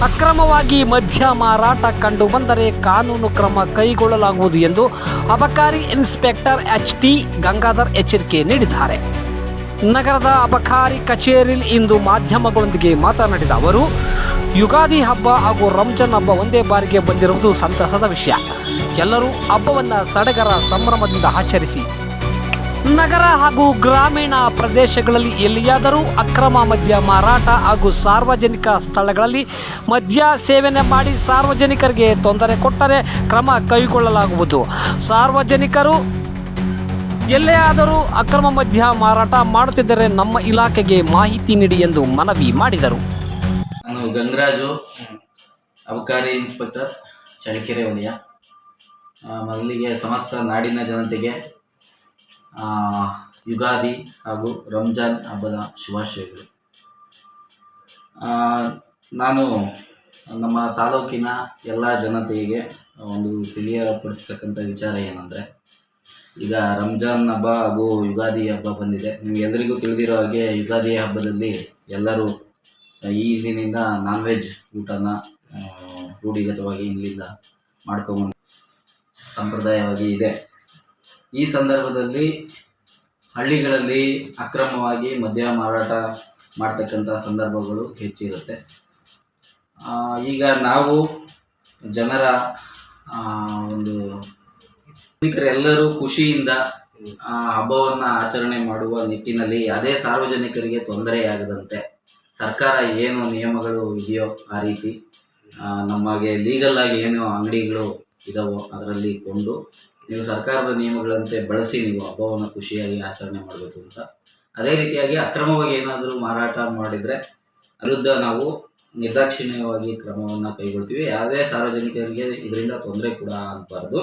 ಅಕ್ರಮವಾಗಿ ಮದ್ಯ ಮಾರಾಟ ಕಂಡುಬಂದರೆ ಕಾನೂನು ಕ್ರಮ ಕೈಗೊಳ್ಳಲಾಗುವುದು ಎಂದು ಅಬಕಾರಿ ಇನ್ಸ್ಪೆಕ್ಟರ್ HT ಗಂಗಾಧರ್ ಎಚ್ಚರಿಕೆ ನೀಡಿದ್ದಾರೆ. ನಗರದ ಅಬಕಾರಿ ಕಚೇರಿಯಲ್ಲಿ ಇಂದು ಮಾಧ್ಯಮಗಳೊಂದಿಗೆ ಮಾತನಾಡಿದ ಅವರು, ಯುಗಾದಿ ಹಬ್ಬ ಹಾಗೂ ರಂಜಾನ್ ಹಬ್ಬ ಒಂದೇ ಬಾರಿಗೆ ಬಂದಿರುವುದು ಸಂತಸದ ವಿಷಯ. ಎಲ್ಲರೂ ಹಬ್ಬವನ್ನು ಸಡಗರ ಸಂಭ್ರಮದಿಂದ ಆಚರಿಸಿ. ನಗರ ಹಾಗೂ ಗ್ರಾಮೀಣ ಪ್ರದೇಶಗಳಲ್ಲಿ ಎಲ್ಲಿಯಾದರೂ ಅಕ್ರಮ ಮದ್ಯ ಮಾರಾಟ ಹಾಗೂ ಸಾರ್ವಜನಿಕ ಸ್ಥಳಗಳಲ್ಲಿ ಮದ್ಯ ಸೇವನೆ ಮಾಡಿ ಸಾರ್ವಜನಿಕರಿಗೆ ತೊಂದರೆ ಕೊಟ್ಟರೆ ಕ್ರಮ ಕೈಗೊಳ್ಳಲಾಗುವುದು. ಸಾರ್ವಜನಿಕರು ಎಲ್ಲೇ ಆದರೂ ಅಕ್ರಮ ಮದ್ಯ ಮಾರಾಟ ಮಾಡುತ್ತಿದ್ದರೆ ನಮ್ಮ ಇಲಾಖೆಗೆ ಮಾಹಿತಿ ನೀಡಿ ಎಂದು ಮನವಿ ಮಾಡಿದರು. ನಾನು ಗಂಗರಾಜು, ಅಬಕಾರಿ ಇನ್ಸ್ಪೆಕ್ಟರ್, ಚಳ್ಳಕೆರೆ ವಲಯ. ಮೊದಲಿಗೆ ಸಮಸ್ತ ನಾಡಿನ ಜನತೆಗೆ ಯುಗಾದಿ ಹಾಗೂ ರಂಜಾನ್ ಹಬ್ಬದ ಶುಭಾಶಯಗಳು. ನಾನು ನಮ್ಮ ತಾಲೂಕಿನ ಎಲ್ಲ ಜನತೆಗೆ ಒಂದು ತಿಳಿಯಪಡಿಸ್ತಕ್ಕಂಥ ವಿಚಾರ ಏನಂದರೆ, ಈಗ ರಂಜಾನ್ ಹಬ್ಬ ಹಾಗೂ ಯುಗಾದಿ ಹಬ್ಬ ಬಂದಿದೆ. ನಿಮಗೆಲ್ಲರಿಗೂ ತಿಳಿದಿರೋ ಹಾಗೆ ಯುಗಾದಿ ಹಬ್ಬದಲ್ಲಿ ಎಲ್ಲರೂ ಈ ದಿನದಿಂದ ನಾನ್ ವೆಜ್ ಊಟನ ರೂಢಿಗತವಾಗಿ ಇಲ್ಲಿಂದ ಮಾಡ್ಕೊಂಡು ಸಂಪ್ರದಾಯವಾಗಿ ಇದೆ. ಈ ಸಂದರ್ಭದಲ್ಲಿ ಹಳ್ಳಿಗಳಲ್ಲಿ ಅಕ್ರಮವಾಗಿ ಮದ್ಯ ಮಾರಾಟ ಮಾಡ್ತಕ್ಕಂಥ ಸಂದರ್ಭಗಳು ಹೆಚ್ಚಿರುತ್ತೆ. ಈಗ ನಾವು ಜನರ ಒಂದು ಎಲ್ಲರೂ ಖುಷಿಯಿಂದ ಹಬ್ಬವನ್ನು ಆಚರಣೆ ಮಾಡುವ ನಿಟ್ಟಿನಲ್ಲಿ ಅದೇ ಸಾರ್ವಜನಿಕರಿಗೆ ತೊಂದರೆಯಾಗದಂತೆ ಸರ್ಕಾರ ಏನು ನಿಯಮಗಳು ಇದೆಯೋ ಆ ರೀತಿ ನಮಗೆ ಲೀಗಲ್ ಆಗಿ ಏನು ಅಂಗಡಿಗಳು ಇದಾವೋ ಅದರಲ್ಲಿ ಕೊಂಡು ನೀವು ಸರ್ಕಾರದ ನಿಯಮಗಳಂತೆ ಬಳಸಿ ನೀವು ಹಬ್ಬವನ್ನು ಖುಷಿಯಾಗಿ ಆಚರಣೆ ಮಾಡಬೇಕು ಅಂತ. ಅದೇ ರೀತಿಯಾಗಿ ಅಕ್ರಮವಾಗಿ ಏನಾದರೂ ಮಾರಾಟ ಮಾಡಿದರೆ ವಿರುದ್ಧ ನಾವು ನಿರ್ದಾಕ್ಷಿಣ್ಯವಾಗಿ ಕ್ರಮವನ್ನು ಕೈಗೊಳ್ತೀವಿ. ಯಾವುದೇ ಸಾರ್ವಜನಿಕರಿಗೆ ಇದರಿಂದ ತೊಂದರೆ ಕೂಡ ಆಗಬಾರ್ದು.